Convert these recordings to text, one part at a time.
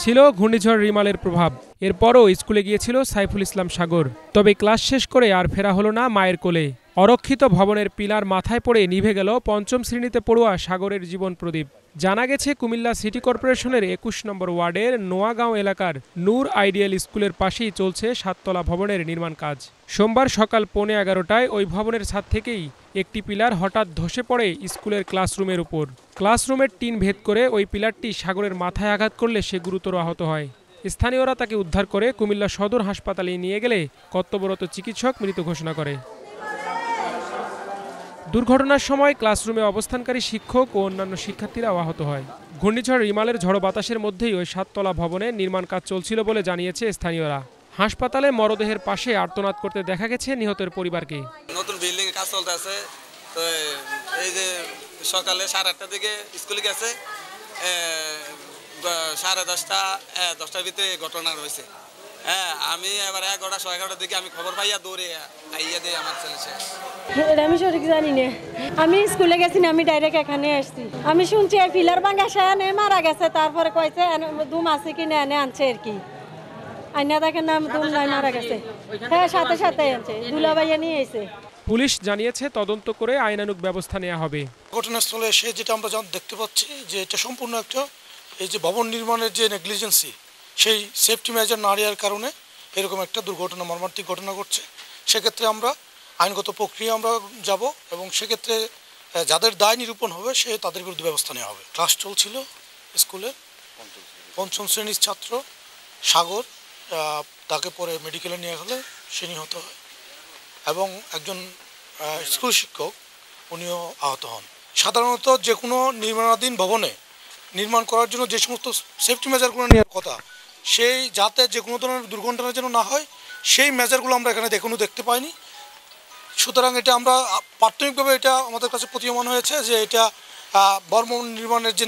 ছিল ঘূর্ণিঝড় রিমালের প্রভাব। এরপরও স্কুলে গিয়েছিল সাইফুল ইসলাম সাগর। তবে ক্লাস শেষ করে আর ফেরা হলো না মায়ের কোলে। অরক্ষিত ভবনের পিলার মাথায় পড়ে নিভে গেল পঞ্চম শ্রেণীতে পড়ুয়া সাগরের জীবন প্রদীপ। জানা গেছে কুমিল্লা সিটি কর্পোরেশনের ২১ নম্বর ওয়ার্ডের নোয়াগাঁও এলাকার নূর আইডিয়াল স্কুলের পাশেই চলছে ৭ তলা ভবনের নির্মাণ কাজ। সোমবার সকাল 11:15টায় ওই ভবনের ছাদ থেকেই একটি পিলার হঠাৎ ধসে পড়ে স্কুলের ক্লাসরুমের উপর। ক্লাসরুমের টিন ভেদ করে ওই পিলারটি সাগরের মাথায় আঘাত করলে সে গুরুতর আহত হয়। স্থানীয়রা তাকে উদ্ধার করে কুমিল্লা সদর হাসপাতালে নিয়ে গেলে কর্তব্যরত চিকিৎসক মৃত ঘোষণা করে। দুর্ঘটনার সময় ক্লাসরুমে অবস্থানকারী শিক্ষক ও অন্যান্য শিক্ষার্থীরাও আহত হয়। ঘূর্ণিঝড় রিমালের ঝড়ো বাতাসের মধ্যেই ওই ৭ তলা ভবনে নির্মাণ কাজ চলছিল বলে জানিয়েছে স্থানীয়রা। হাসপাতালে মরদেহের পাশে আর্তনাদ করতে দেখা গেছে নিহতের পরিবারকে। নতুন বিল্ডিং এর কাজ চলতেছে, তো এই যে সকালে 8:30টার দিকে স্কুলে গেছে, 10:30টার ভিতরে ঘটনা রয়েছে। হ্যাঁ, আমি এবার 11:11টার দিকে আমি খবর পাইয়া দৌড়ে আইয়া দিই আমার ছেলে শেষ। আমি সঠিক জানি না, আমি স্কুলে গেছি না, আমি ডাইরেক্ট এখানে আসছি। আমি শুনছি পিলার ভাঙা সে মারা গেছে, তারপরে কয়েছে দুম আছে কি না এনে আনছে আর কি। আইনা দেখেন নাম দুম নাই মারা গেছে। হ্যাঁ, সাথে সাথে আনছে, দুলাভাইয়া নিয়ে এসে। পুলিশ জানিয়েছে তদন্ত করে আইনানুগ ব্যবস্থা নেওয়া হবে। ঘটনাস্থলে এসে যেটা আমরা দেখতে পাচ্ছি যে এটা সম্পূর্ণ একটা এই যে ভবন নির্মাণের যে নেগলিজেন্সি, সেই সেফটি মেজার না নেওয়ার কারণে এরকম একটা দুর্ঘটনা, মর্মান্তিক ঘটনা ঘটছে। সেক্ষেত্রে আমরা আইনগত প্রক্রিয়া আমরা যাব এবং সেক্ষেত্রে যাদের দায় নিরূপণ হবে তাদের বিরুদ্ধে ব্যবস্থা নেওয়া হবে। ক্লাস চলছিল স্কুলে, পঞ্চম শ্রেণীর ছাত্র সাগর, তাকে পরে মেডিকেলে নিয়ে গেলে সে নিহত হয় এবং একজন স্কুল শিক্ষক উনিও আহত হন। সাধারণত যে কোনো নির্মাণাধীন ভবনে নির্মাণ করার জন্য যে সমস্ত সেফটি মেজারগুলো নেওয়ার কথা, সেই যাতে যে কোনো ধরনের দুর্ঘটনা যেন না হয়, সেই মেজারগুলো আমরা এখানে দেখতে পাইনি। সুতরাং এটা আমরা প্রাথমিকভাবে এটা আমাদের কাছে প্রতীয়মান হয়েছে যে এটা ভবন নির্মাণের যে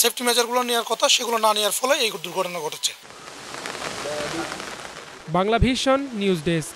সেফটি মেজারগুলো নেওয়ার কথা সেগুলো না নেওয়ার ফলে এই দুর্ঘটনা ঘটেছে। Bangla vision news desk.